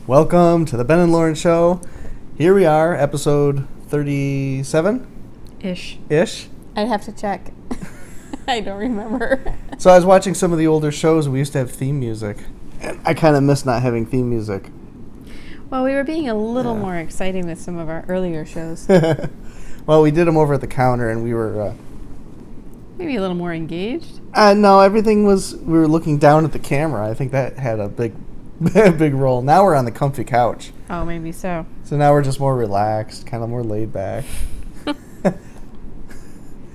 Welcome to the Ben and Lauren Show. Here we are, episode 37? Ish. I'd have to check. I don't remember. So I was watching some of the older shows and we used to have theme music. And I kind of miss not having theme music. Well, we were being a little more exciting with some of our earlier shows. Well, we did them over at the counter and we were... Maybe a little more engaged? No, everything was... We were looking down at the camera. I think that had a big role. Now we're on the comfy couch. Oh, maybe so. So now we're just more relaxed, kind of more laid back.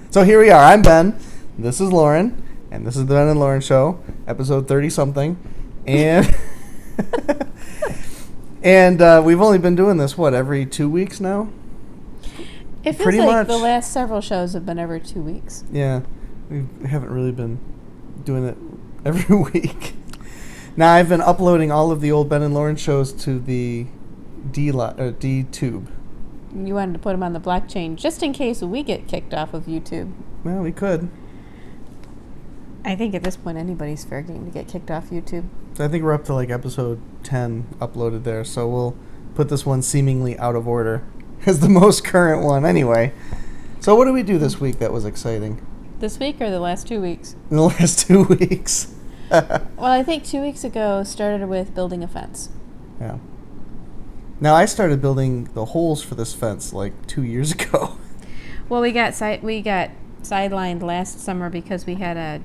So here we are. I'm Ben. This is Lauren. And this is the Ben and Lauren Show, episode 30-something. And... And we've only been doing this, every 2 weeks now? It feels like the last several shows have been every 2 weeks. Yeah. We haven't really been doing it every week. Now, I've been uploading all of the old Ben and Lauren shows to the D-Tube. You wanted to put them on the blockchain just in case we get kicked off of YouTube. Well, we could. I think at this point anybody's fair game to get kicked off YouTube. I think we're up to episode 10 uploaded there, so we'll put this one seemingly out of order as the most current one anyway. So what did we do this week that was exciting? This week or the last 2 weeks? In the last 2 weeks. Well, I think 2 weeks ago started with building a fence. Yeah. Now, I started building the holes for this fence 2 years ago. Well, we got sidelined last summer because we had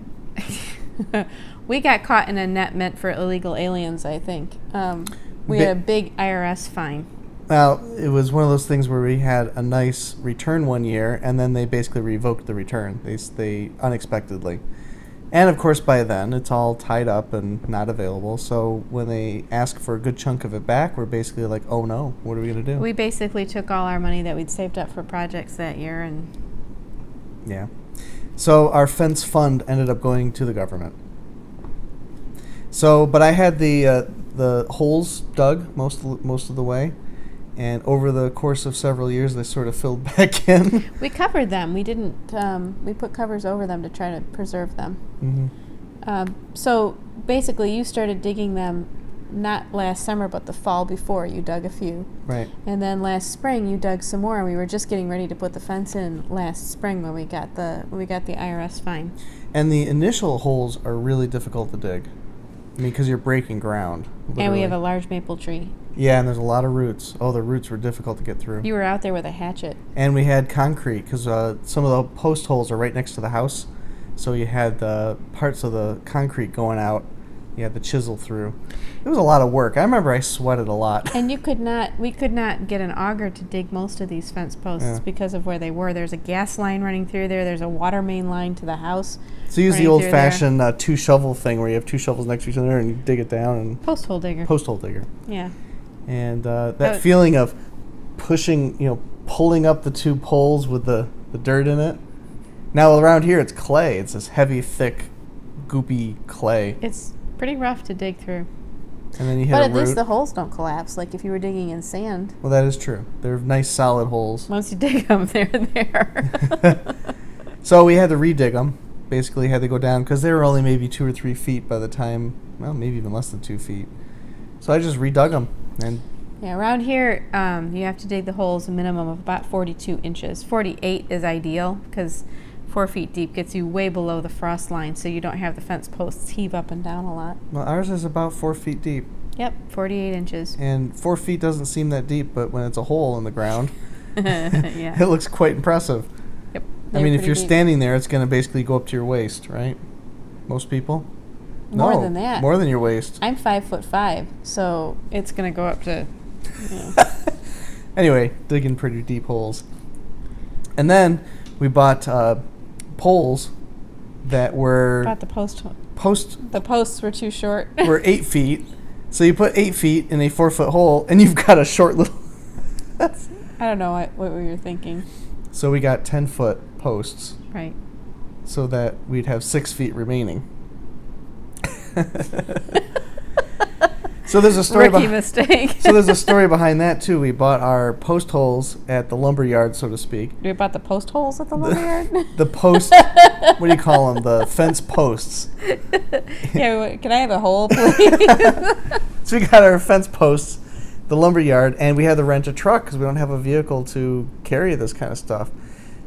we got caught in a net meant for illegal aliens, I think. We had a big IRS fine. Well, it was one of those things where we had a nice return one year, and then they basically revoked the return. They unexpectedly. And, of course, by then, it's all tied up and not available. So when they ask for a good chunk of it back, we're basically like, oh, no, what are we going to do? We basically took all our money that we'd saved up for projects that year and... Yeah. So our fence fund ended up going to the government. So, but I had the holes dug most of the way, and over the course of several years, they sort of filled back in. We covered them. We didn't. We put covers over them to try to preserve them. Mm-hmm. So basically, you started digging them not last summer, but the fall before. You dug a few. Right. And then last spring, you dug some more, and we were just getting ready to put the fence in last spring when we got the IRS fine. And the initial holes are really difficult to dig. I mean, because you're breaking ground. Literally. And we have a large maple tree. Yeah, and there's a lot of roots. Oh, the roots were difficult to get through. You were out there with a hatchet. And we had concrete, because some of the post holes are right next to the house. So you had the parts of the concrete going out. You had the chisel through. It was a lot of work. I remember I sweated a lot. And we could not get an auger to dig most of these fence posts because of where they were. There's a gas line running through there. There's a water main line to the house. So use the old-fashioned two-shovel thing where you have two shovels next to each other and you dig it down. And post hole digger. Post hole digger. Yeah. And that feeling of pulling up the two poles with the dirt in it. Now around here it's clay. It's this heavy, thick, goopy clay. It's pretty rough to dig through. And then you hit but a at root. least the holes don't collapse like if you were digging in sand. Well, that is true. They're nice, solid holes. Once you dig them, they're there. So we had to redig them. Basically had to go down because they were only maybe 2 or 3 feet by the time, well, maybe even less than 2 feet. So I just redug them. And yeah, around here, you have to dig the holes a minimum of about 42 inches. 48 is ideal because 4 feet deep gets you way below the frost line, so you don't have the fence posts heave up and down a lot. Well, ours is about 4 feet deep. Yep, 48 inches. And 4 feet doesn't seem that deep, but when it's a hole in the ground, yeah. It looks quite impressive. Yep. I mean, if you're standing there, it's going to basically go up to your waist, right? Most people? More than that. More than your waist. I'm 5'5", so it's going to go up to... Anyway, digging pretty deep holes. And then we bought poles that were... Bought the The posts were too short. Were 8 feet. So you put 8 feet in a 4-foot hole, and you've got a short little... I don't know what we were thinking. So we got 10-foot posts. Right. So that we'd have 6 feet remaining. So there's a story. Mistake. So there's a story behind that too. We bought our post holes at the lumber yard, so to speak. We bought the post holes at the lumber yard. The post. What do you call them? The fence posts. Yeah. Can I have a hole, please? So we got our fence posts, the lumber yard, and we had to rent a truck because we don't have a vehicle to carry this kind of stuff.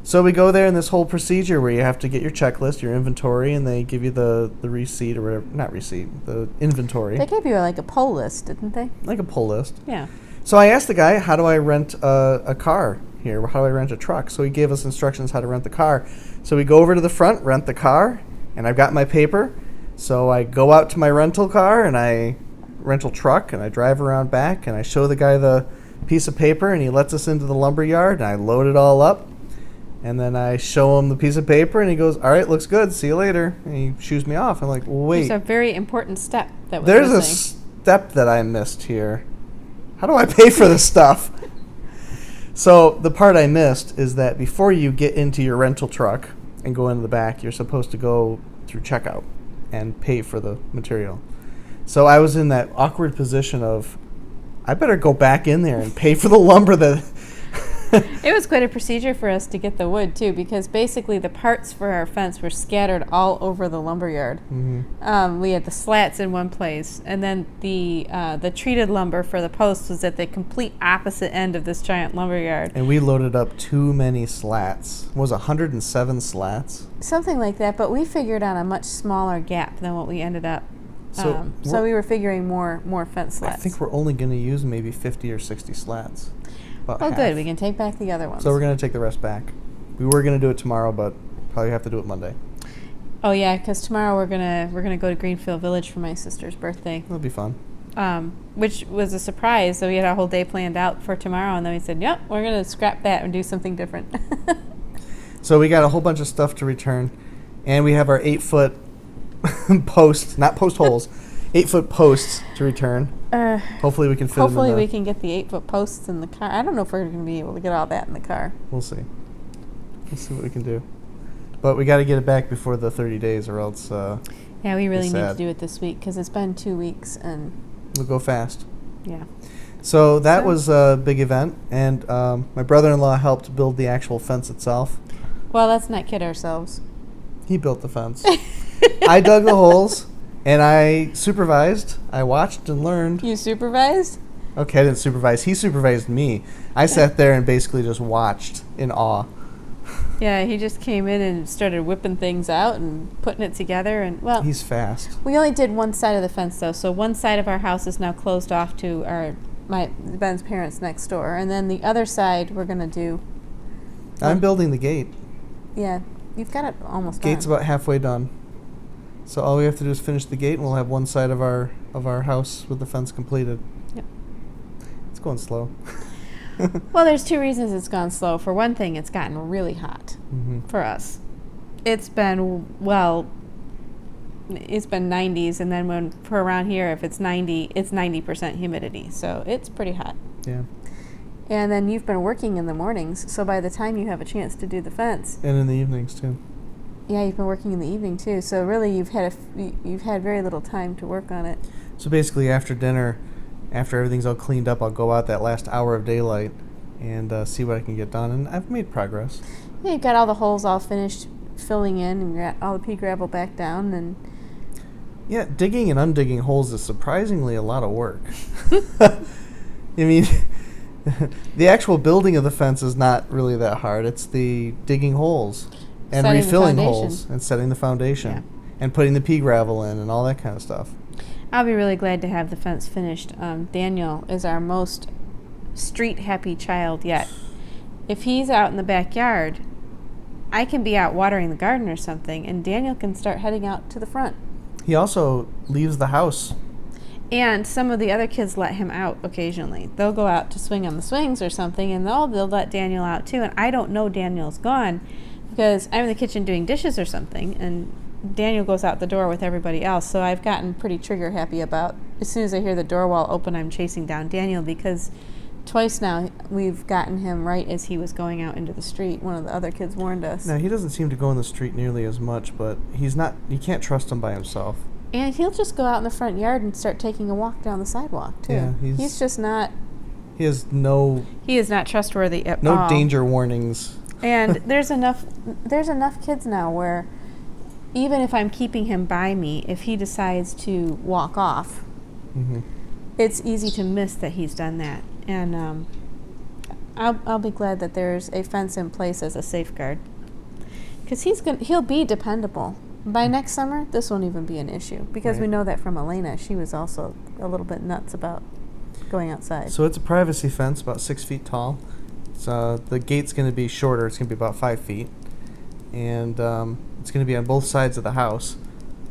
So we go there, and this whole procedure where you have to get your checklist, your inventory, and they give you the receipt or whatever. Not receipt, the inventory. They gave you like a pull list, didn't they? Like a pull list. Yeah. So I asked the guy, how do I rent a car here? How do I rent a truck? So he gave us instructions how to rent the car. So we go over to the front, rent the car, and I've got my paper. So I go out to my rental car and rental truck, and I drive around back, and I show the guy the piece of paper, and he lets us into the lumber yard, and I load it all up. And then I show him the piece of paper, and he goes, all right, looks good. See you later. And he shoos me off. I'm like, well, wait. There's a very important step that was There's missing. a step that I missed here. How do I pay for this stuff? So the part I missed is that before you get into your rental truck and go into the back, you're supposed to go through checkout and pay for the material. So I was in that awkward position of, I better go back in there and pay for the lumber that... It was quite a procedure for us to get the wood, too, because basically the parts for our fence were scattered all over the lumberyard. Mm-hmm. We had the slats in one place, and then the treated lumber for the posts was at the complete opposite end of this giant lumberyard. And we loaded up too many slats. It was 107 slats? Something like that, but we figured on a much smaller gap than what we ended up. So we were figuring more fence slats. I think we're only going to use maybe 50 or 60 slats. Oh, good. We can take back the other ones. So we're going to take the rest back. We were going to do it tomorrow, but probably have to do it Monday. Oh yeah, because tomorrow we're gonna go to Greenfield Village for my sister's birthday. That'll be fun. Which was a surprise. So we had our whole day planned out for tomorrow, and then we said, "Yep, we're gonna scrap that and do something different." So we got a whole bunch of stuff to return, and we have our 8-foot posts, not post holes, 8-foot posts to return. Hopefully we can fit them in Hopefully we can get the 8-foot posts in the car. I don't know if we're going to be able to get all that in the car. We'll see. We'll see what we can do. But we got to get it back before the 30 days or else yeah, we really need to do it this week because it's been 2 weeks and... We'll go fast. Yeah. So that was a big event, and my brother-in-law helped build the actual fence itself. Well, let's not kid ourselves. He built the fence. I dug the holes. And I supervised. I watched and learned. You supervised? Okay, I didn't supervise. He supervised me. I sat there and basically just watched in awe. Yeah, he just came in and started whipping things out and putting it together. And well, he's fast. We only did one side of the fence though, so one side of our house is now closed off to Ben's parents next door, and then the other side we're gonna do. I'm building the gate. Yeah, you've got it almost done. Gate's about halfway done. So all we have to do is finish the gate, and we'll have one side of our house with the fence completed. Yep. It's going slow. Well, there's 2 reasons it's gone slow. For one thing, it's gotten really hot for us. It's been 90s, and then for around here, if it's 90, it's 90% humidity. So it's pretty hot. Yeah. And then you've been working in the mornings, so by the time you have a chance to do the fence. And in the evenings too. Yeah, you've been working in the evening too, so really you've had very little time to work on it. So basically, after dinner, after everything's all cleaned up, I'll go out that last hour of daylight and see what I can get done, and I've made progress. Yeah, you've got all the holes all finished filling in, and you got all the pea gravel back down, and yeah, digging and undigging holes is surprisingly a lot of work. I mean, the actual building of the fence is not really that hard. It's the digging holes. And setting refilling holes and setting the foundation and putting the pea gravel in and all that kind of stuff. I'll be really glad to have the fence finished. Daniel is our most street happy child yet. If he's out in the backyard, I can be out watering the garden or something, and Daniel can start heading out to the front. He also leaves the house. And some of the other kids let him out occasionally. They'll go out to swing on the swings or something, and they'll let Daniel out too. And I don't know Daniel's gone, because I'm in the kitchen doing dishes or something, and Daniel goes out the door with everybody else. So I've gotten pretty trigger happy about, as soon as I hear the door wall open, I'm chasing down Daniel, because twice now we've gotten him right as he was going out into the street. One of the other kids warned us. Now, he doesn't seem to go in the street nearly as much, but you can't trust him by himself. And he'll just go out in the front yard and start taking a walk down the sidewalk, too. Yeah, he's just not... He is not trustworthy at all. No danger warnings. And there's enough kids now where even if I'm keeping him by me, if he decides to walk off, it's easy to miss that he's done that. And I'll be glad that there's a fence in place as a safeguard, because he'll be dependable. By next summer, this won't even be an issue, because we know that from Elena. She was also a little bit nuts about going outside. So it's a privacy fence, about 6 feet tall. So the gate's going to be shorter. It's going to be about 5 feet. And it's going to be on both sides of the house.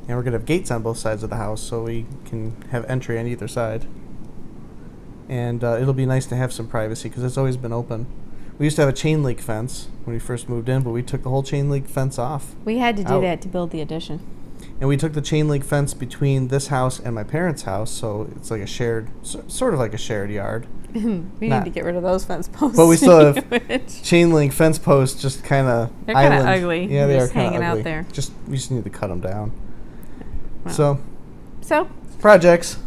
And we're going to have gates on both sides of the house so we can have entry on either side. And it'll be nice to have some privacy because it's always been open. We used to have a chain link fence when we first moved in, but we took the whole chain link fence off. We had to do that to build the addition. And we took the chain link fence between this house and my parents' house, so it's like a shared, sort of like a shared yard. We need to get rid of those fence posts. But we still have chain link fence posts, just kind of They're kind of ugly. Yeah, they are just kind of hanging ugly. out there. We just need to cut them down. Wow. So projects.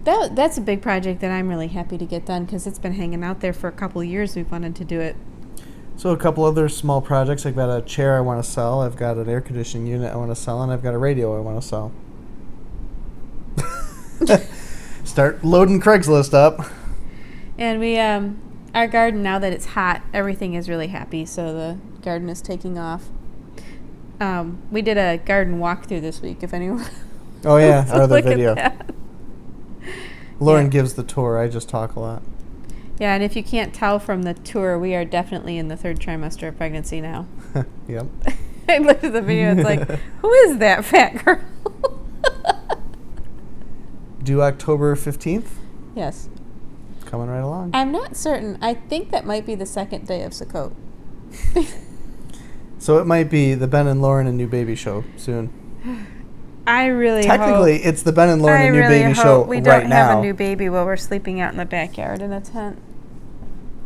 That's a big project that I'm really happy to get done, because it's been hanging out there for a couple of years. We've wanted to do it. So a couple other small projects. I've got a chair I want to sell. I've got an air conditioning unit I want to sell, and I've got a radio I want to sell. Start loading Craigslist up. And we, our garden, now that it's hot, everything is really happy. So the garden is taking off. We did a garden walkthrough this week, if anyone Oh yeah, our other look video. at that. Lauren gives the tour. I just talk a lot. Yeah, and if you can't tell from the tour, we are definitely in the 3rd trimester of pregnancy now. Yep. I looked at the video, it's like, who is that fat girl? Due October 15th? Yes. Coming right along. I'm not certain. I think that might be the 2nd day of Sukkot. So it might be the Ben and Lauren and New Baby show soon. I really Technically, hope, it's the Ben and Lauren I and New really Baby hope show we right don't now. have a new baby while we're sleeping out in the backyard in a tent.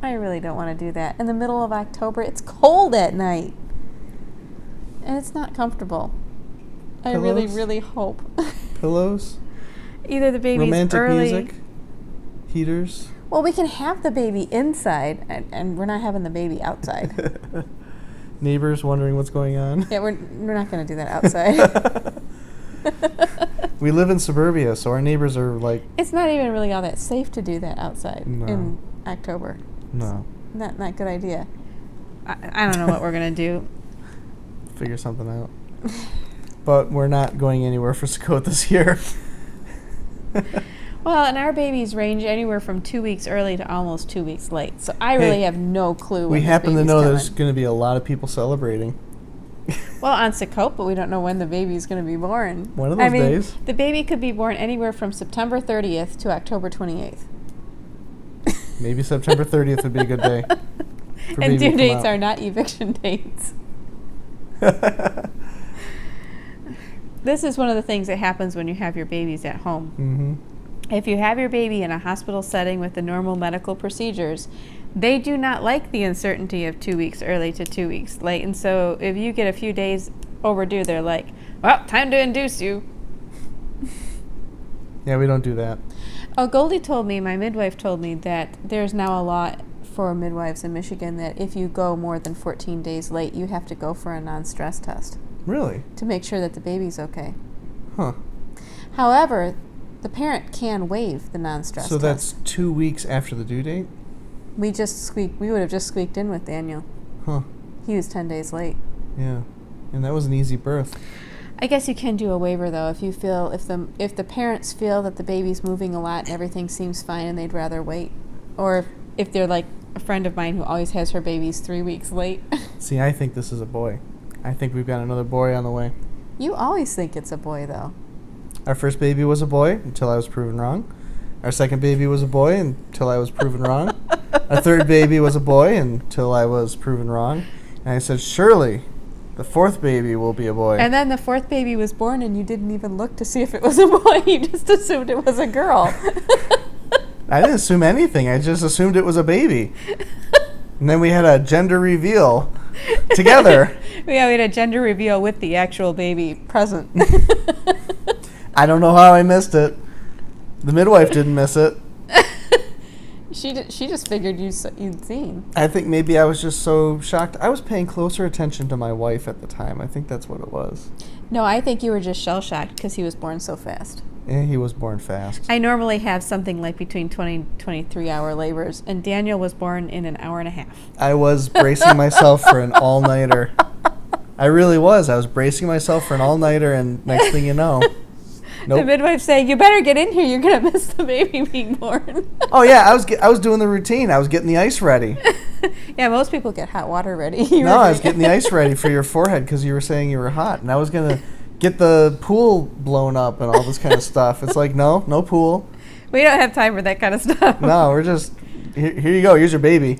I really don't want to do that. In the middle of October, it's cold at night. And it's not comfortable. I really, Pillows? really hope. Pillows? Either the baby's Romantic early. music? Heaters? Well, we can have the baby inside, and we're not having the baby outside. Neighbors wondering what's going on? Yeah, we're not going to do that outside. We live in suburbia, so our neighbors are like... It's not even really all that safe to do that outside in October. No. Not a good idea. I don't know what we're going to do. Figure something out. But we're not going anywhere for Sukkot this year. Well, and our babies range anywhere from 2 weeks early to almost 2 weeks late. So I really have no clue. We when happen to this know baby's there's coming. going to be a lot of people celebrating. Well, on Sukkot, but we don't know when the baby's going to be born. One of those days. The baby could be born anywhere from September 30th to October 28th. Maybe September 30th would be a good day. For And baby due to come dates out. are not eviction dates. This is one of the things that happens when you have your babies at home. Mm-hmm. If you have your baby in a hospital setting with the normal medical procedures, they do not like the uncertainty of 2 weeks early to 2 weeks late. And so if you get a few days overdue, they're like, well, time to induce you. Yeah, we don't do that. Oh, Goldie told me, my midwife told me, that there's now a law for midwives in Michigan that if you go more than 14 days late, you have to go for a non-stress test Really? to make sure that the baby's okay. Huh. However, the parent can waive the non-stress So test. that's 2 weeks after the due date? We would have just squeaked in with Daniel. Huh. He was 10 days late. Yeah. And that was an easy birth. I guess you can do a waiver though if the parents feel that the baby's moving a lot and everything seems fine and they'd rather wait, or if they're like a friend of mine who always has her babies 3 weeks late. See, I think this is a boy. I think we've got another boy on the way. You always think it's a boy though. Our first baby was a boy until I was proven wrong. Our second baby was a boy until I was proven wrong. Our third baby was a boy until I was proven wrong. And I said, surely the fourth baby will be a boy. And then the fourth baby was born and you didn't even look to see if it was a boy. You just assumed it was a girl. I didn't assume anything. I just assumed it was a baby. And then we had a gender reveal together. We had a gender reveal with the actual baby present. I don't know how I missed it. The midwife didn't miss it. She just figured you'd seen. I think maybe I was just so shocked. I was paying closer attention to my wife at the time. I think that's what it was. No, I think you were just shell-shocked because he was born so fast. Yeah, he was born fast. I normally have something like between 20 and 23-hour labors, and Daniel was born in an hour and a half. I was bracing myself for an all-nighter. I really was. I was bracing myself for an all-nighter, and next thing you know, nope. The midwife saying, "You better get in here. You're gonna miss the baby being born." Oh yeah, I was doing the routine. I was getting the ice ready. Yeah, most people get hot water ready. No, I was getting the ice ready for your forehead because you were saying you were hot, and I was gonna get the pool blown up and all this kind of stuff. It's like, no pool. We don't have time for that kind of stuff. No, we're just here you go. Here's your baby.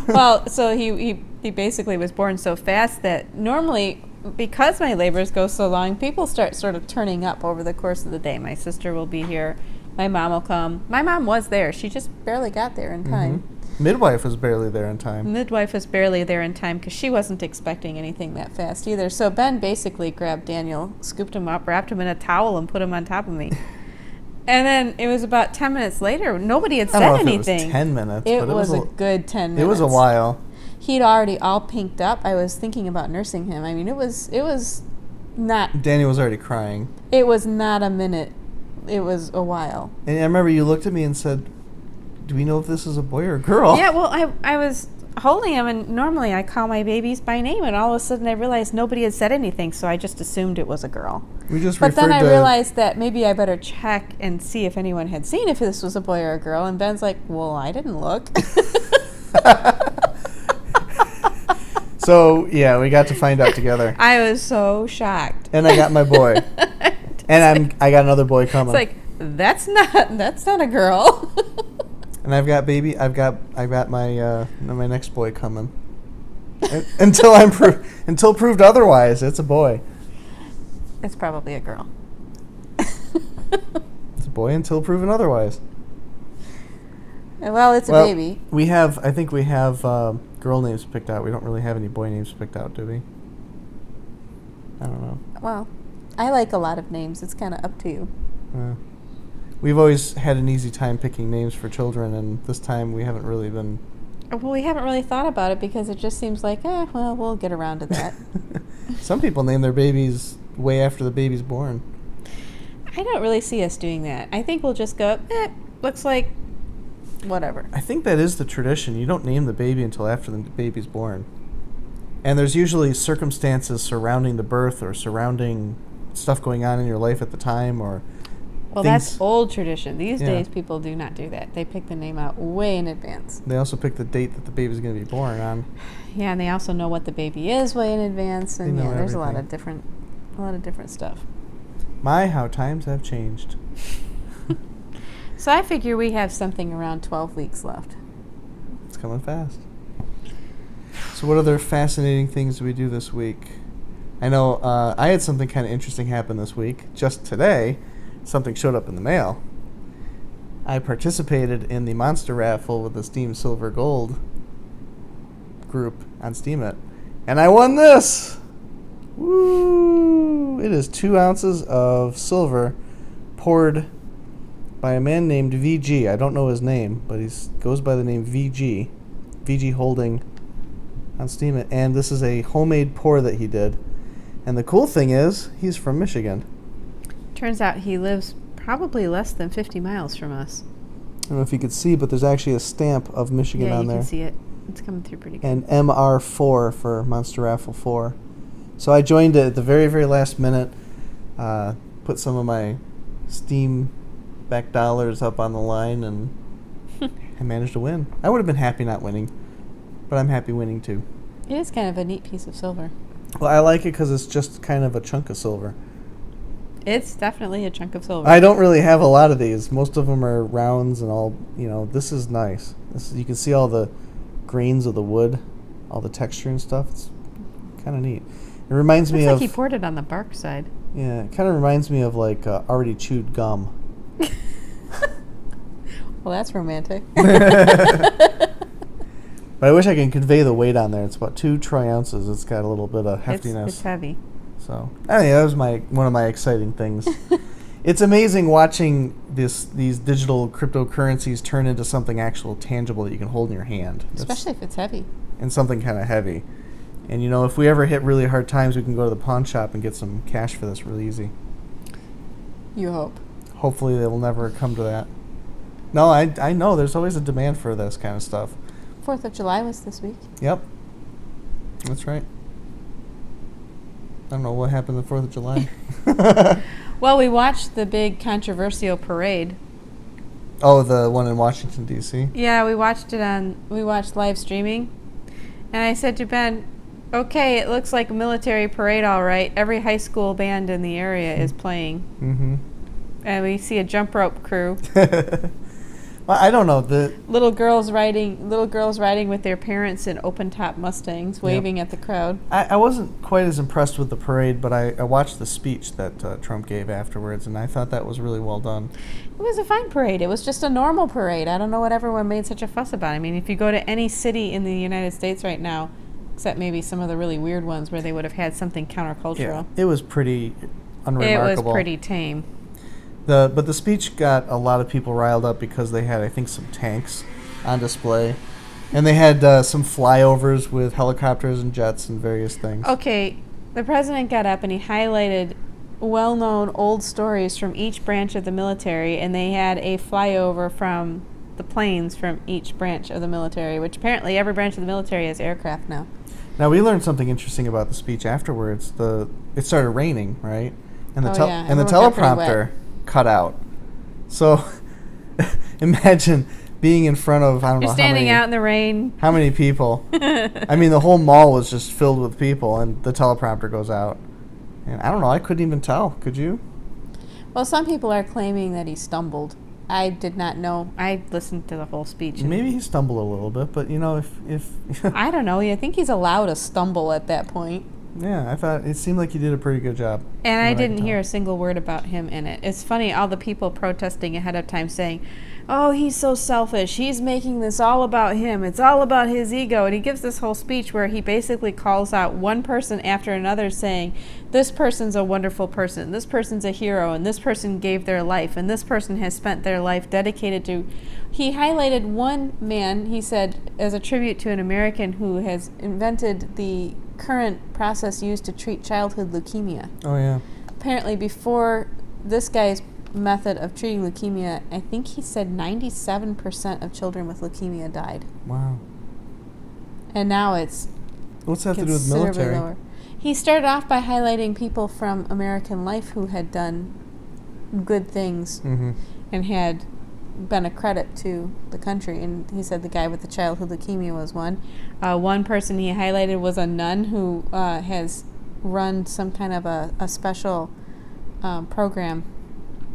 Well, so he basically was born so fast that normally, because my labors go so long, people start sort of turning up over the course of the day. My sister will be here. My mom will come. My mom was there. She just barely got there in time. Midwife was barely there in time. Midwife was barely there in time because she wasn't expecting anything that fast either. So Ben basically grabbed Daniel, scooped him up, wrapped him in a towel, and put him on top of me. And then it was about 10 minutes later. Nobody had said anything. It was 10 minutes. It was a good 10 minutes. It was a while. He'd already all pinked up. I was thinking about nursing him. I mean, it was not. Daniel was already crying. It was not a minute. It was a while. And I remember you looked at me and said, "Do we know if this is a boy or a girl?" Yeah, well, I was holding him, and normally I call my babies by name, and all of a sudden I realized nobody had said anything, so I just assumed it was a girl. But then I realized that maybe I better check and see if anyone had seen if this was a boy or a girl, and Ben's like, "Well, I didn't look." So, yeah, we got to find out together. I was so shocked. And I got my boy. And I got another boy coming. It's like, that's not a girl. And I've got my my next boy coming. Until proved otherwise, it's a boy. It's probably a girl. It's a boy until proven otherwise. Well, it's a baby. I think we have girl names picked out. We don't really have any boy names picked out, do we? I don't know. Well, I like a lot of names. It's kind of up to you. We've always had an easy time picking names for children, and this time we haven't really been... Well, we haven't really thought about it because it just seems like, well, we'll get around to that. Some people name their babies way after the baby's born. I don't really see us doing that. I think we'll just go, looks like whatever. I think that is the tradition. You don't name the baby until after the baby's born. And there's usually circumstances surrounding the birth or surrounding stuff going on in your life at the time, or... Well, that's old tradition. These days, people do not do that. They pick the name out way in advance. They also pick the date that the baby's going to be born on. Yeah, and they also know what the baby is way in advance, and there's everything. a lot of different stuff. My, how times have changed. So I figure we have something around 12 weeks left. It's coming fast. So what other fascinating things do we do this week? I know I had something kind of interesting happen this week. Just today, something showed up in the mail. I participated in the monster raffle with the Steam Silver Gold group on Steemit, and I won this! Woo! It is 2 ounces of silver poured by a man named VG. I don't know his name, but he goes by the name VG. VG Holding on Steemit, and this is a homemade pour that he did. And the cool thing is, he's from Michigan. Turns out he lives probably less than 50 miles from us. I don't know if you could see, but there's actually a stamp of Michigan on there. Yeah, you can see it. It's coming through pretty good. And MR4 for Monster Raffle 4. So I joined it at the very, very last minute. Put some of my Steam back dollars up on the line, and I managed to win. I would have been happy not winning, but I'm happy winning too. It is kind of a neat piece of silver. Well, I like it because it's just kind of a chunk of silver. It's definitely a chunk of silver. I don't really have a lot of these. Most of them are rounds and all, this is nice. You can see all the grains of the wood, all the texture and stuff. It's kind of neat. It reminds me of... Looks like he poured it on the bark side. Yeah, it kind of reminds me of like already chewed gum. Well, that's romantic. But I wish I could convey the weight on there. It's about 2 troy ounces. It's got a little bit of heftiness. It's heavy. So, that was one of my exciting things. It's amazing watching these digital cryptocurrencies turn into something actual tangible that you can hold in your hand. Especially if it's heavy. And something kind of heavy. And, if we ever hit really hard times, we can go to the pawn shop and get some cash for this really easy. You hope. Hopefully they will never come to that. No, I know. There's always a demand for this kind of stuff. 4th of July was this week. Yep. That's right. I don't know what happened the 4th of July. Well, we watched the big controversial parade. Oh, the one in Washington, D.C.? Yeah, we watched live streaming. And I said to Ben, okay, it looks like a military parade, all right. Every high school band in the area is playing. Mm-hmm. And we see a jump rope crew. Well, I don't know. The little girls riding with their parents in open-top Mustangs, waving at the crowd. I wasn't quite as impressed with the parade, but I watched the speech that Trump gave afterwards, and I thought that was really well done. It was a fine parade. It was just a normal parade. I don't know what everyone made such a fuss about. I mean, if you go to any city in the United States right now, except maybe some of the really weird ones where they would have had something countercultural. Yeah, it was pretty unremarkable. It was pretty tame. But the speech got a lot of people riled up because they had, I think, some tanks on display. And they had some flyovers with helicopters and jets and various things. Okay, the president got up and he highlighted well-known old stories from each branch of the military, and they had a flyover from the planes from each branch of the military, which apparently every branch of the military has aircraft now. Now, we learned something interesting about the speech afterwards. It started raining, right? And the teleprompter cut out. So imagine being in front of, I don't know how many. You're standing out in the rain. How many people? I mean, the whole mall was just filled with people, and the teleprompter goes out. And I don't know, I couldn't even tell. Could you? Well, some people are claiming that he stumbled. I did not know. I listened to the whole speech. Maybe he stumbled a little bit, but if I don't know. I think he's allowed to stumble at that point. Yeah, I thought it seemed like you did a pretty good job. And I didn't hear a single word about him in it. It's funny, all the people protesting ahead of time saying, oh, he's so selfish. He's making this all about him. It's all about his ego. And he gives this whole speech where he basically calls out one person after another saying, this person's a wonderful person, this person's a hero, and this person gave their life, and this person has spent their life dedicated to... He highlighted one man, he said, as a tribute to an American who has invented the current process used to treat childhood leukemia. Oh, yeah. Apparently, before this guy's method of treating leukemia, I think he said 97% of children with leukemia died. Wow. And now it's what's that to do with military? Lower. He started off by highlighting people from American Life who had done good things and had been a credit to the country. And he said the guy with the childhood leukemia was one. One person he highlighted was a nun who has run some kind of a special program.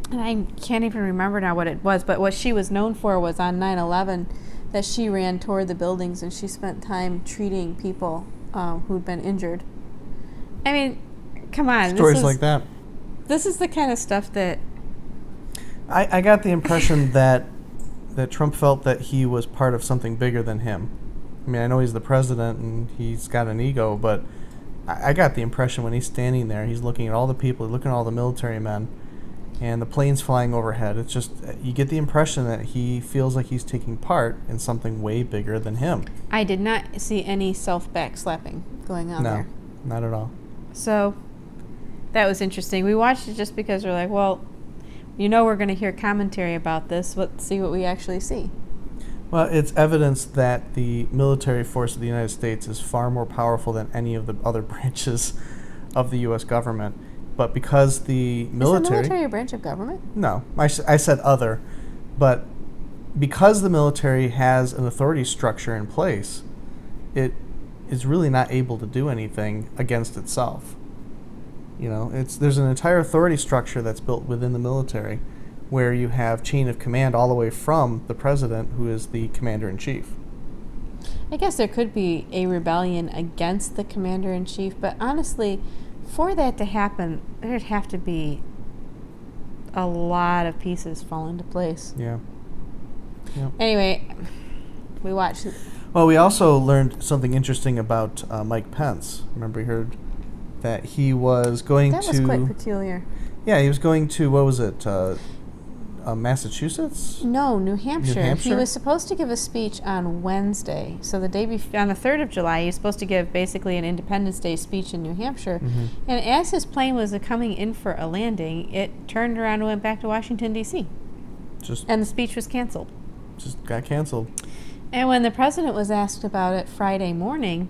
And I can't even remember now what it was, but what she was known for was on 9/11 that she ran toward the buildings and she spent time treating people who'd been injured. I mean, come on. Stories like that. This is the kind of stuff that... I got the impression that Trump felt that he was part of something bigger than him. I mean, I know he's the president and he's got an ego, but I got the impression when he's standing there, he's looking at all the people, looking at all the military men, and the planes flying overhead. It's just, you get the impression that he feels like he's taking part in something way bigger than him. I did not see any self-backslapping going on there. No, not at all. So, that was interesting. We watched it just because we're like, well, we're going to hear commentary about this. Let's see what we actually see. Well, it's evidence that the military force of the United States is far more powerful than any of the other branches of the U.S. government. But because the military... Is the military a branch of government? No. I said other. But because the military has an authority structure in place, it is really not able to do anything against itself. There's an entire authority structure that's built within the military where you have chain of command all the way from the president, who is the commander-in-chief. I guess there could be a rebellion against the commander-in-chief, but honestly, for that to happen, there'd have to be a lot of pieces fall into place. Yeah. Anyway, we watched... Well, we also learned something interesting about Mike Pence. Remember, we heard that he was going to... That was quite peculiar. Yeah, he was going to, what was it, Massachusetts? No, New Hampshire. He Hampshire? was supposed to give a speech on Wednesday. So the day on the 3rd of July, he was supposed to give basically an Independence Day speech in New Hampshire. Mm-hmm. And as his plane was coming in for a landing, it turned around and went back to Washington, D.C. And the speech was canceled. Just got canceled. And when the president was asked about it Friday morning,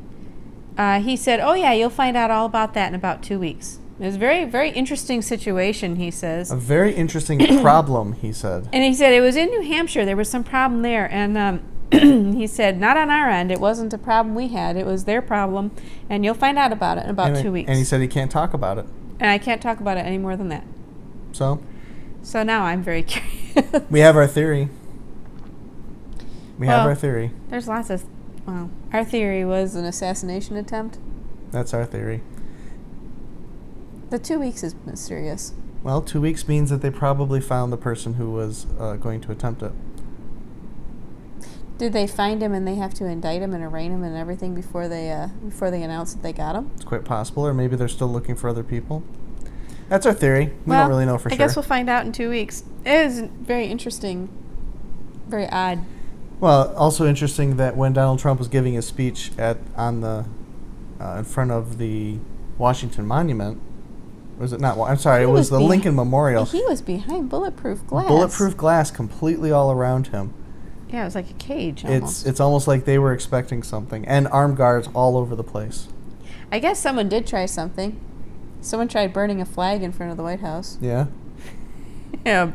he said, "Oh yeah, you'll find out all about that in about 2 weeks." It was a very, very interesting situation, he says. A very interesting problem, he said. And he said it was in New Hampshire. There was some problem there. And he said, not on our end. It wasn't a problem we had. It was their problem. And you'll find out about it in about 2 weeks. And he said he can't talk about it. And I can't talk about it any more than that. So now I'm very curious. We have our theory. We have our theory. There's lots of... Well, our theory was an assassination attempt. That's our theory. The 2 weeks is mysterious. Well, 2 weeks means that they probably found the person who was going to attempt it. Did they find him and they have to indict him and arraign him and everything before they announce that they got him? It's quite possible, or maybe they're still looking for other people. That's our theory. We don't really know for sure. I guess we'll find out in 2 weeks. It is very interesting, very odd. Well, also interesting that when Donald Trump was giving his speech in front of the Washington Monument, was it not? I'm sorry, it was the Lincoln Memorial. He was behind bulletproof glass. Bulletproof glass completely all around him. Yeah, it was like a cage almost. It's almost like they were expecting something. And armed guards all over the place. I guess someone did try something. Someone tried burning a flag in front of the White House. Yeah. Yeah, a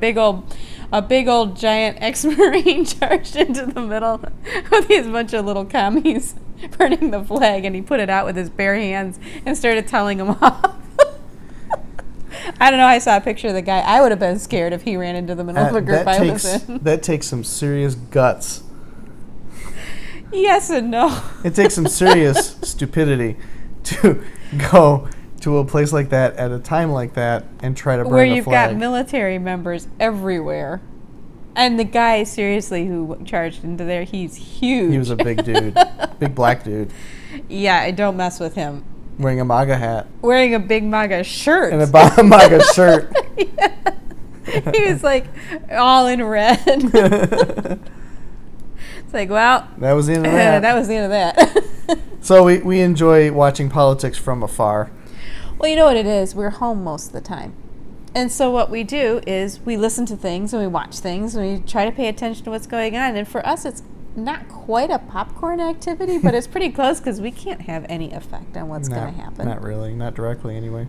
big old giant ex-Marine charged into the middle with these bunch of little commies burning the flag, and he put it out with his bare hands and started telling them off. I don't know. I saw a picture of the guy. I would have been scared if he ran into the middle of a group I was in. That takes some serious guts. Yes and no. It takes some serious stupidity to go to a place like that at a time like that and try to burn where a you've flag. got military members everywhere. And the guy, seriously, who charged into there, he's huge. He was a big dude. Big black dude. Yeah, don't mess with him. Wearing a MAGA hat. Wearing a big MAGA shirt. And a MAGA shirt. Yeah. He was like all in red. It's like, well. That was the end of that. That was the end of that. So we enjoy watching politics from afar. Well, you know what it is? We're home most of the time. And so what we do is we listen to things and we watch things and we try to pay attention to what's going on. And for us, it's not quite a popcorn activity, but it's pretty close because we can't have any effect on what's going to happen. Not really. Not directly, anyway.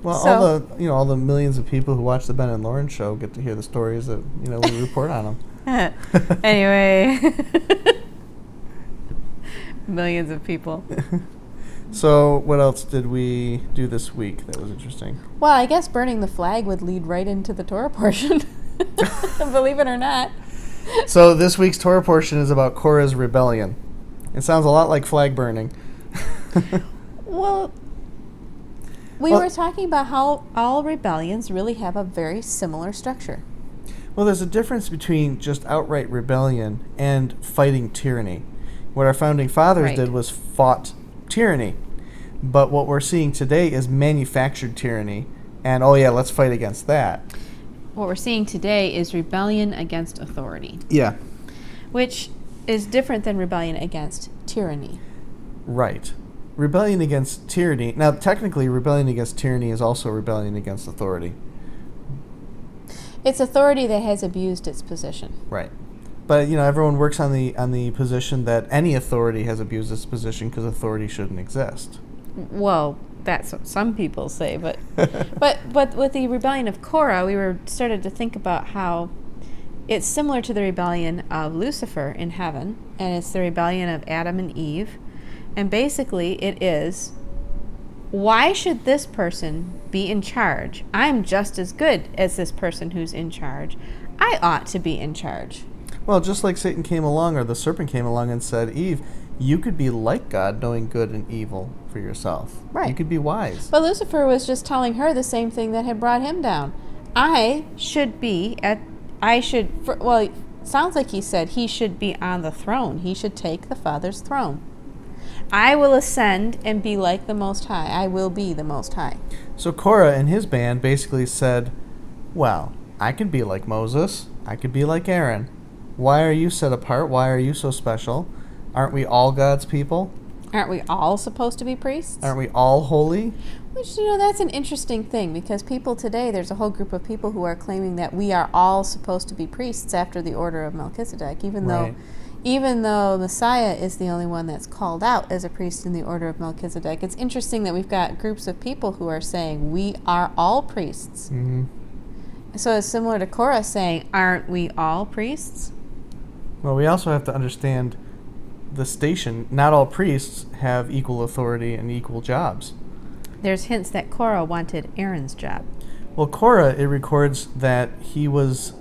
Well, so, all the millions of people who watch the Ben and Lauren show get to hear the stories that we report on them. Anyway, millions of people. So, what else did we do this week that was interesting? Well, I guess burning the flag would lead right into the Torah portion. Believe it or not. So, this week's Torah portion is about Korah's rebellion. It sounds a lot like flag burning. Well, we were talking about how all rebellions really have a very similar structure. Well, there's a difference between just outright rebellion and fighting tyranny. What our founding fathers did was fought tyranny. But what we're seeing today is manufactured tyranny. And, let's fight against that. What we're seeing today is rebellion against authority. Yeah. Which is different than rebellion against tyranny. Right. Rebellion against tyranny. Now, technically, rebellion against tyranny is also rebellion against authority. It's authority that has abused its position. Right. But, everyone works on the position that any authority has abused its position because authority shouldn't exist. Well, that's what some people say, but but with the rebellion of Korah, we started to think about how it's similar to the rebellion of Lucifer in heaven, and it's the rebellion of Adam and Eve. And basically it is, why should this person be in charge? I'm just as good as this person who's in charge. I ought to be in charge. Well, just like Satan came along, or the serpent came along and said, Eve, you could be like God, knowing good and evil for yourself. Right. You could be wise. But Lucifer was just telling her the same thing that had brought him down. It sounds like he said he should be on the throne. He should take the Father's throne. I will ascend and be like the Most High. I will be the Most High. So Korah and his band basically said, well, I could be like Moses. I could be like Aaron. Why are you set apart? Why are you so special? Aren't we all God's people? Aren't we all supposed to be priests? Aren't we all holy? Which, that's an interesting thing, because people today, there's a whole group of people who are claiming that we are all supposed to be priests after the order of Melchizedek, even though Messiah is the only one that's called out as a priest in the order of Melchizedek. It's interesting that we've got groups of people who are saying we are all priests. Mm-hmm. So it's similar to Korah saying, aren't we all priests? Well, we also have to understand the station. Not all priests have equal authority and equal jobs. There's hints that Korah wanted Aaron's job. Well, Korah, it records that he was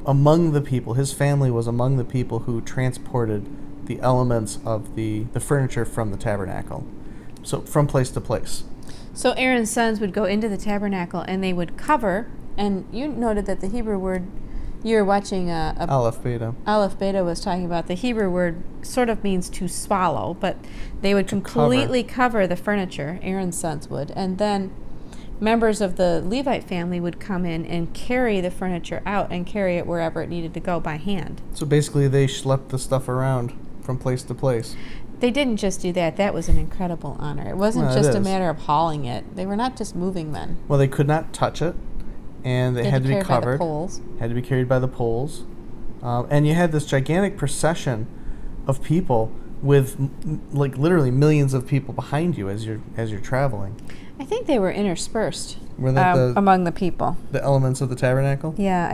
among the people, his family was among the people who transported the elements of the furniture from the tabernacle. So from place to place. So Aaron's sons would go into the tabernacle and they would cover, and you noted that the Hebrew word, you were watching Aleph Beta. Aleph Beta was talking about the Hebrew word sort of means to swallow, but they would completely cover the furniture, Aaron's sons would, and then members of the Levite family would come in and carry the furniture out and carry it wherever it needed to go by hand. So basically they schlepped the stuff around from place to place. They didn't just do that. That was an incredible honor. It wasn't just a matter of hauling it. They were not just moving men. Well, they could not touch it, and they had to be covered. By the poles. Had to be carried by the poles. And you had this gigantic procession of people with like literally millions of people behind you as you're traveling. I think they were interspersed among the people. The elements of the tabernacle? Yeah,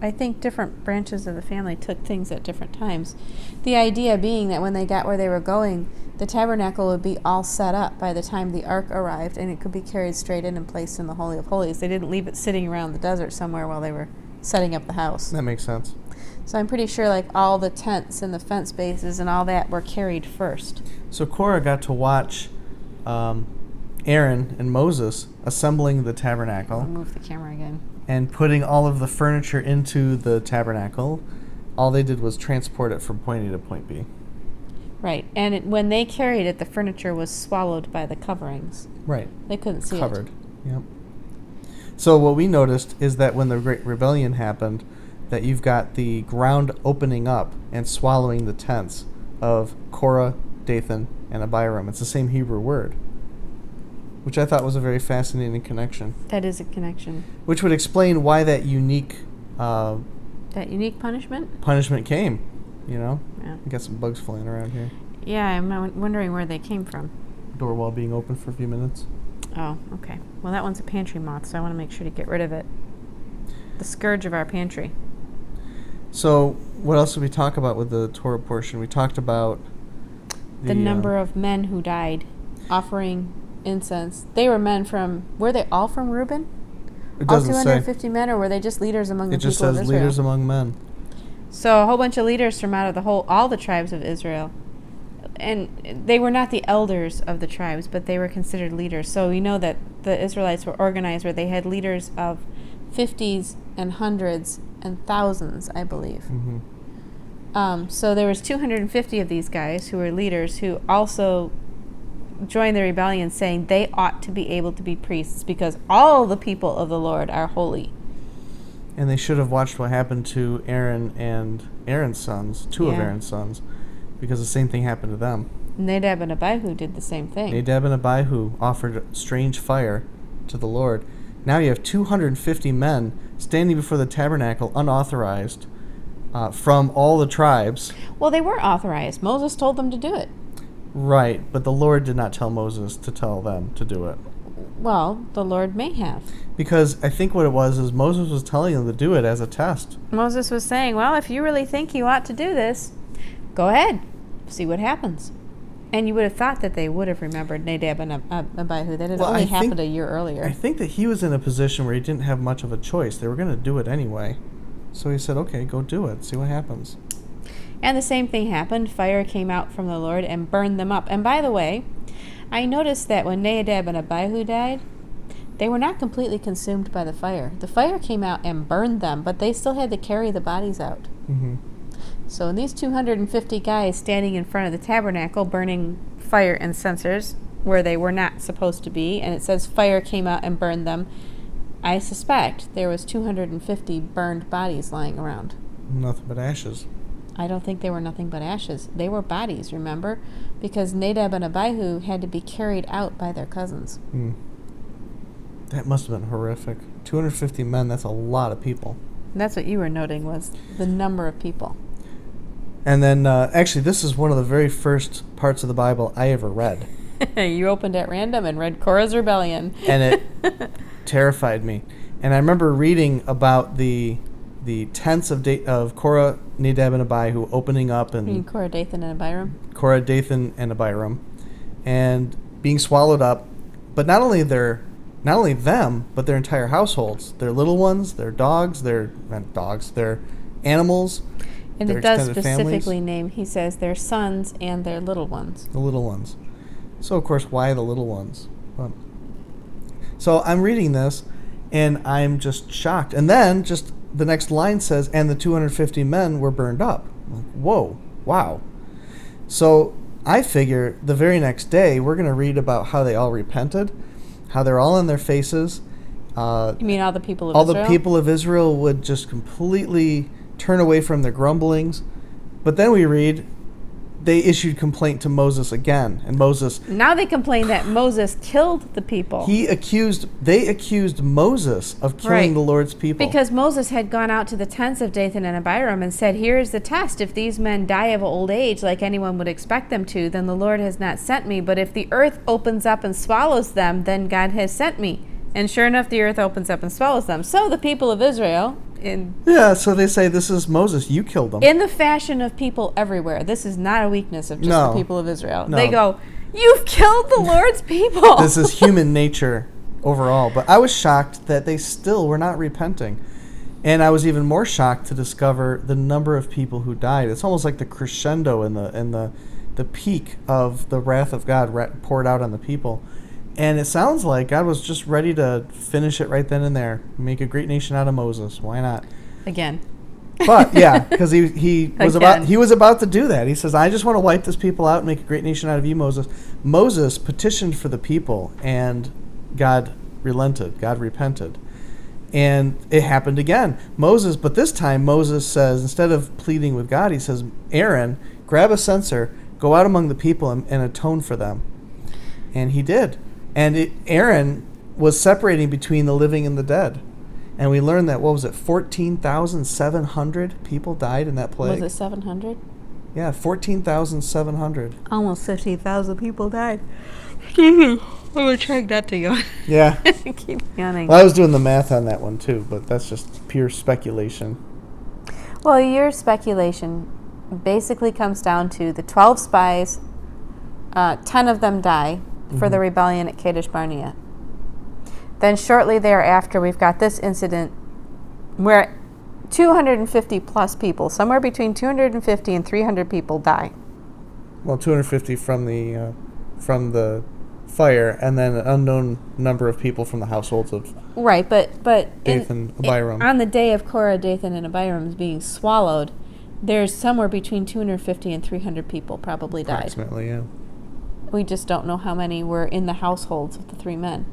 I think different branches of the family took things at different times. The idea being that when they got where they were going, the tabernacle would be all set up by the time the ark arrived, and it could be carried straight in and placed in the Holy of Holies. They didn't leave it sitting around the desert somewhere while they were setting up the house. That makes sense. So I'm pretty sure like all the tents and the fence bases and all that were carried first. So Korah got to watch Aaron and Moses assembling the tabernacle. I'll move the camera again. And putting all of the furniture into the tabernacle. All they did was transport it from point A to point B. Right. And when they carried it, the furniture was swallowed by the coverings. Right. They couldn't see Covered. Yep. So what we noticed is that when the Great Rebellion happened, that you've got the ground opening up and swallowing the tents of Korah, Dathan, and Abiram. It's the same Hebrew word, which I thought was a very fascinating connection. That is a connection. Which would explain why that unique punishment came, Yeah. We got some bugs flying around here. Yeah, I'm wondering where they came from. Door wall being open for a few minutes. Oh, okay. Well, that one's a pantry moth, so I want to make sure to get rid of it. The scourge of our pantry. So, what else did we talk about with the Torah portion? We talked about the number of men who died offering incense. They were men were they all from Reuben? It doesn't all 250 men, or were they just leaders among the people of Israel? It just says leaders among men. So a whole bunch of leaders from out of all the tribes of Israel. And they were not the elders of the tribes, but they were considered leaders. So we know that the Israelites were organized where they had leaders of 50s and hundreds and thousands, I believe. Mm-hmm. So there was 250 of these guys who were leaders who also joined the rebellion, saying they ought to be able to be priests because all the people of the Lord are holy. And they should have watched what happened to Aaron and Aaron's sons, two of Aaron's sons, because the same thing happened to them. Nadab and Abihu did the same thing. Nadab and Abihu offered strange fire to the Lord. Now you have 250 men standing before the tabernacle unauthorized from all the tribes. Well, they were authorized. Moses told them to do it. Right, but the Lord did not tell Moses to tell them to do it. Well, the Lord may have. Because I think what it was is Moses was telling them to do it as a test. Moses was saying, well, if you really think you ought to do this, go ahead. See what happens. And you would have thought that they would have remembered Nadab and Abihu. That had only happened a year earlier. I think that he was in a position where he didn't have much of a choice. They were going to do it anyway. So he said, okay, go do it. See what happens. And the same thing happened. Fire came out from the Lord and burned them up. And by the way, I noticed that when Nadab and Abihu died, they were not completely consumed by the fire. The fire came out and burned them, but they still had to carry the bodies out. Mm-hmm. So in these 250 guys standing in front of the tabernacle burning fire incensers where they were not supposed to be, and it says fire came out and burned them, I suspect there was 250 burned bodies lying around. Nothing but ashes. I don't think they were nothing but ashes. They were bodies, remember? Because Nadab and Abihu had to be carried out by their cousins. That must have been horrific. 250 men, that's a lot of people. And that's what you were noting, was the number of people. And then, actually, this is one of the very first parts of the Bible I ever read. You opened at random and read Korah's rebellion. And it terrified me. And I remember reading about the tents of Korah, Nadab, and Abihu opening up. And You mean Korah, Dathan, and Abiram? Korah, Dathan, and Abiram. And being swallowed up. But not only them, but their entire households. Their little ones, their dogs, their animals. And their it does extended specifically families. name, he says, their sons and their little ones. The little ones. So, of course, why the little ones? So I'm reading this, and I'm just shocked. And then just the next line says, and the 250 men were burned up. I'm like, whoa, wow. So I figure the very next day, we're going to read about how they all repented, how they're all on their faces. You mean all the people of all Israel? All the people of Israel would just completely turn away from their grumblings. But then we read they issued complaint to Moses again, and Moses... Now they complain that Moses killed the people. They accused Moses of killing the Lord's people. Because Moses had gone out to the tents of Dathan and Abiram and said, here is the test. If these men die of old age, like anyone would expect them to, then the Lord has not sent me. But if the earth opens up and swallows them, then God has sent me. And sure enough, the earth opens up and swallows them. So the people of Israel... so they say, this is Moses, you killed them. In the fashion of people everywhere. This is not a weakness of just the people of Israel. No. They go, you've killed the Lord's people. This is human nature overall. But I was shocked that they still were not repenting. And I was even more shocked to discover the number of people who died. It's almost like the crescendo and the peak of the wrath of God poured out on the people. And it sounds like God was just ready to finish it right then and there. Make a great nation out of Moses. Why not? Again. But yeah, because he was about to do that. He says, I just want to wipe this people out and make a great nation out of you, Moses. Moses petitioned for the people, and God relented. God repented. And it happened again. But this time Moses says, instead of pleading with God, he says, Aaron, grab a censer, go out among the people and atone for them. And he did. And Aaron was separating between the living and the dead. And we learned that, 14,700 people died in that plague? Was it 700? Yeah, 14,700. Almost 50,000 people died. I'm going to try not to yawn. Yeah. Keep yawning. Well, I was doing the math on that one, too, but that's just pure speculation. Well, your speculation basically comes down to the 12 spies, 10 of them die for the rebellion at Kadesh Barnea. Then shortly thereafter, we've got this incident where 250 plus people, somewhere between 250 and 300 people die. Well, 250 from the fire, and then an unknown number of people from the households of but Dathan, Abiram. On the day of Korah, Dathan, and Abiram being swallowed, there's somewhere between 250 and 300 people probably died. Approximately, yeah. We just don't know how many were in the households of the three men.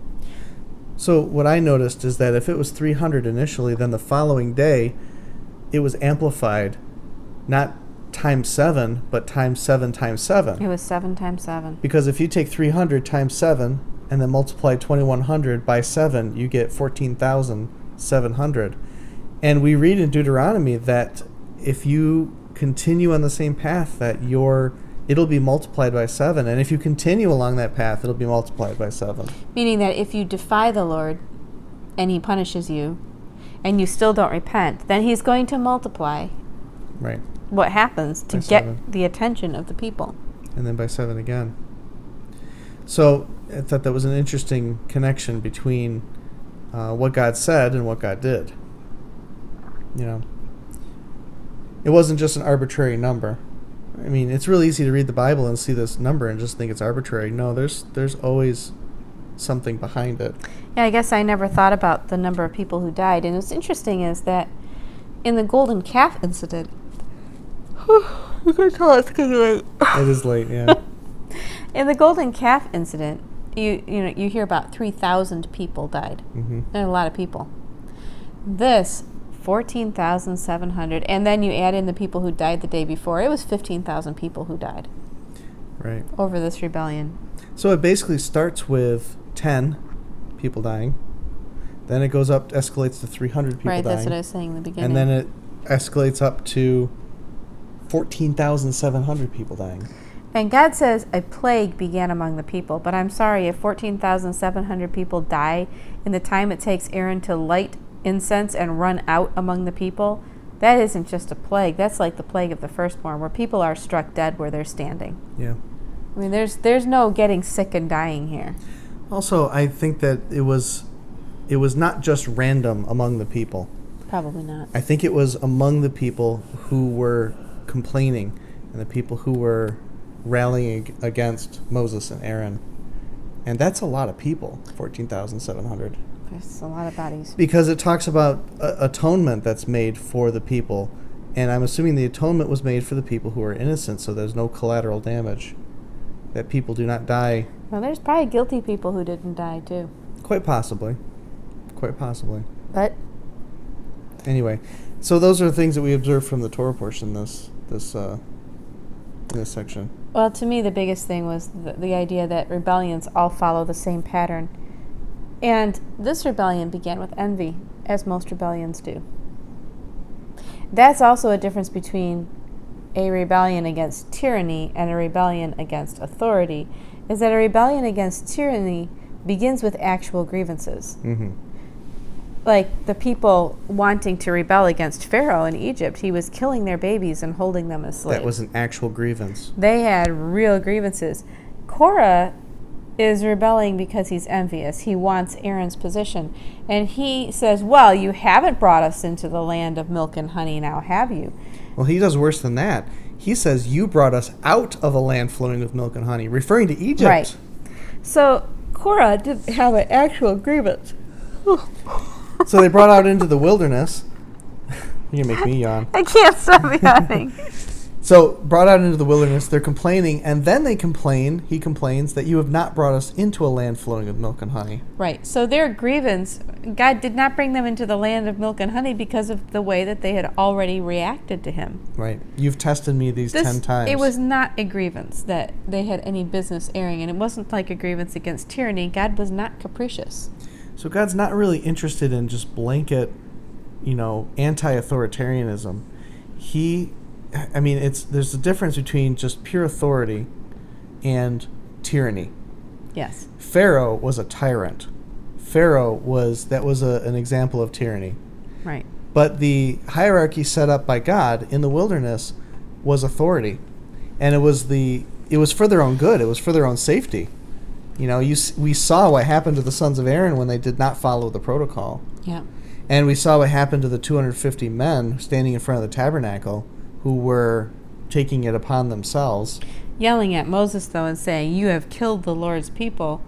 So what I noticed is that if it was 300 initially, then the following day it was amplified, not times 7, but times 7 times 7. It was 7 times 7. Because if you take 300 times 7 and then multiply 2,100 by 7, you get 14,700. And we read in Deuteronomy that if you continue on the same path, that it'll be multiplied by 7. And if you continue along that path, it'll be multiplied by 7. Meaning that if you defy the Lord and he punishes you and you still don't repent, then he's going to multiply what happens to get the attention of the people. And then by 7 again. So I thought that was an interesting connection between what God said and what God did. You know, it wasn't just an arbitrary number. I mean, it's really easy to read the Bible and see this number and just think it's arbitrary. No, there's always something behind it. Yeah, I guess I never thought about the number of people who died. And what's interesting is that in the golden calf incident, you can tell it's getting late. It is late, yeah. In the golden calf incident, you hear about 3,000 people died. Mm-hmm. There are a lot of people. This 14,700, and then you add in the people who died the day before. It was 15,000 people who died. Right. Over this rebellion. So it basically starts with 10 people dying. Then it goes up, escalates to 300 people dying. Right, that's what I was saying in the beginning. And then it escalates up to 14,700 people dying. And God says a plague began among the people. But I'm sorry, if 14,700 people die in the time it takes Aaron to light incense and run out among the people, that isn't just a plague. That's like the plague of the firstborn, where people are struck dead where they're standing. Yeah. I mean, there's no getting sick and dying here. Also, I think that it was not just random among the people. Probably not. I think it was among the people who were complaining and the people who were rallying against Moses and Aaron. And that's a lot of people, 14,700. There's a lot of bodies. Because it talks about atonement that's made for the people. And I'm assuming the atonement was made for the people who are innocent, so there's no collateral damage. That people do not die. Well, there's probably guilty people who didn't die, too. Quite possibly. Quite possibly. But Anyway, so those are the things that we observed from the Torah portion in this section. well, to me, the biggest thing was the idea that rebellions all follow the same pattern. And this rebellion began with envy, as most rebellions do. That's also a difference between a rebellion against tyranny and a rebellion against authority, is that a rebellion against tyranny begins with actual grievances. Mm-hmm. Like the people wanting to rebel against Pharaoh in Egypt. He was killing their babies and holding them as slaves. That was an actual grievance. They had real grievances. Korah is rebelling because he's envious. He wants Aaron's position. And he says, well, you haven't brought us into the land of milk and honey now, have you? Well, he does worse than that. He says, you brought us out of a land flowing with milk and honey, referring to Egypt. Right. So Korah didn't have an actual grievance. So they brought out into the wilderness. You can make me yawn. I can't stop yawning. So brought out into the wilderness, they're complaining, and then he complains that you have not brought us into a land flowing with milk and honey. Right. So their grievance, God did not bring them into the land of milk and honey because of the way that they had already reacted to him. Right. You've tested me these 10 times. It was not a grievance that they had any business airing, and it wasn't like a grievance against tyranny. God was not capricious. So God's not really interested in just blanket, anti-authoritarianism. There's a difference between just pure authority and tyranny. Yes. Pharaoh was a tyrant. That was an example of tyranny. Right. But the hierarchy set up by God in the wilderness was authority. And it was for their own good. It was for their own safety. We saw what happened to the sons of Aaron when they did not follow the protocol. Yeah. And we saw what happened to the 250 men standing in front of the tabernacle who were taking it upon themselves. Yelling at Moses, though, and saying, you have killed the Lord's people.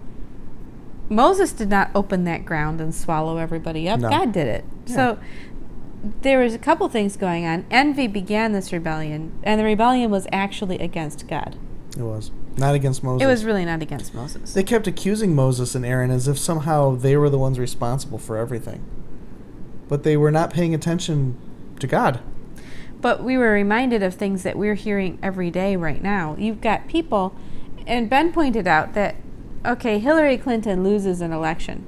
Moses did not open that ground and swallow everybody up. No. God did it. Yeah. So there was a couple things going on. Envy began this rebellion, and the rebellion was actually against God. It was. Not against Moses. It was really not against Moses. They kept accusing Moses and Aaron as if somehow they were the ones responsible for everything. But they were not paying attention to God. But we were reminded of things that we're hearing every day right now. You've got people, and Ben pointed out that, okay, Hillary Clinton loses an election.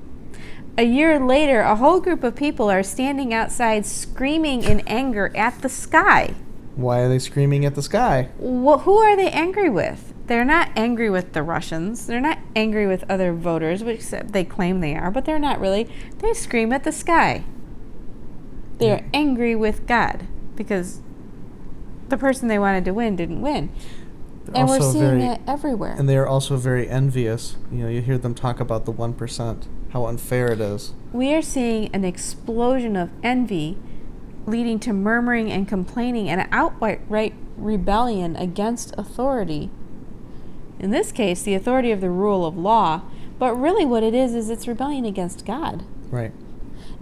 A year later, a whole group of people are standing outside screaming in anger at the sky. Why are they screaming at the sky? Well, who are they angry with? They're not angry with the Russians. They're not angry with other voters, which they claim they are, but they're not really. They scream at the sky. They're angry with God because the person they wanted to win didn't win. And we're seeing that everywhere. And they're also very envious. You hear them talk about the 1%, how unfair it is. We are seeing an explosion of envy leading to murmuring and complaining and an outright rebellion against authority. In this case, the authority of the rule of law. But really what it is it's rebellion against God. Right.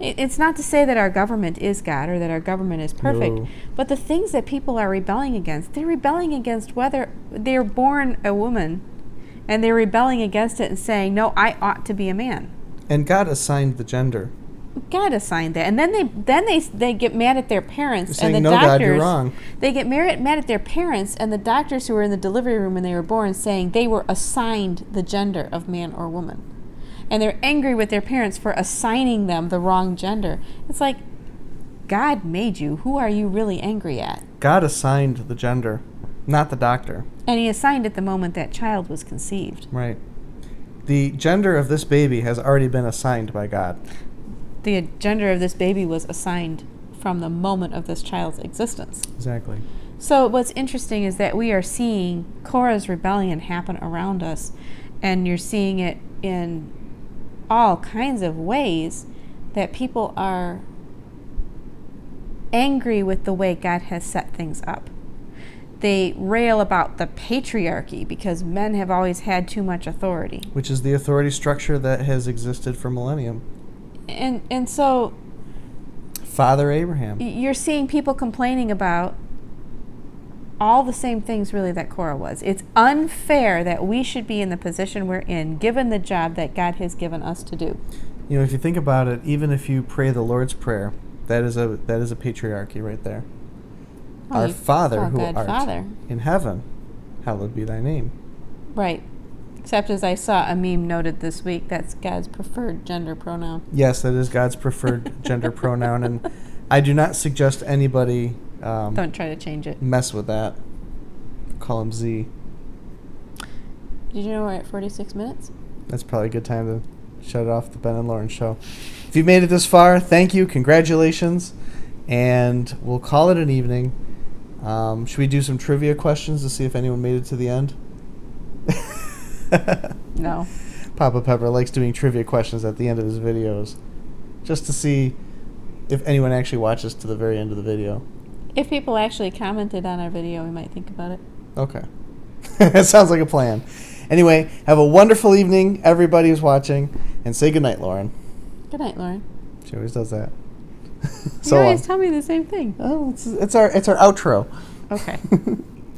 It's not to say that our government is God or that our government is perfect, No. but the things that people are rebelling against, they're rebelling against whether they're born a woman And they're rebelling against it and saying, no, I ought to be a man. And God assigned the gender. God assigned that. And then they get mad at their parents Saying, and the no, doctors. God, you're wrong. They get mad at their parents and the doctors who were in the delivery room when they were born, saying they were assigned the gender of man or woman. And they're angry with their parents for assigning them the wrong gender. It's like, God made you. Who are you really angry at? God assigned the gender, not the doctor. And he assigned it the moment that child was conceived. Right. The gender of this baby has already been assigned by God. The gender of this baby was assigned from the moment of this child's existence. Exactly. So what's interesting is that we are seeing Korah's rebellion happen around us, and you're seeing it in all kinds of ways that people are angry with the way God has set things up. They rail about the patriarchy because men have always had too much authority. Which is the authority structure that has existed for millennium. And so Father Abraham. You're seeing people complaining about all the same things really that Korah was. It's unfair that we should be in the position we're in, given the job that God has given us to do. You know, if you think about it, even if you pray the Lord's Prayer, that is a patriarchy right there. Well, Our Father who God art Father. in heaven, hallowed be thy name. Right. Except as I saw a meme noted this week, that's God's preferred gender pronoun. Yes, that is God's preferred gender pronoun, and I do not suggest anybody don't try to change it. mess with that. Call him Z. Did you know we're at 46 minutes? That's probably a good time to shut off the Ben and Lauren show. If you've made it this far, thank you, congratulations, and we'll call it an evening. Should we do some trivia questions to see if anyone made it to the end? No. Papa Pepper likes doing trivia questions at the end of his videos, just to see if anyone actually watches to the very end of the video. If people actually commented on our video, we might think about it. Okay. That sounds like a plan. Anyway, have a wonderful evening, everybody who's watching, and say goodnight, Lauren. Good night, Lauren. She always does that. You always tell me the same thing. Oh, it's our outro. Okay.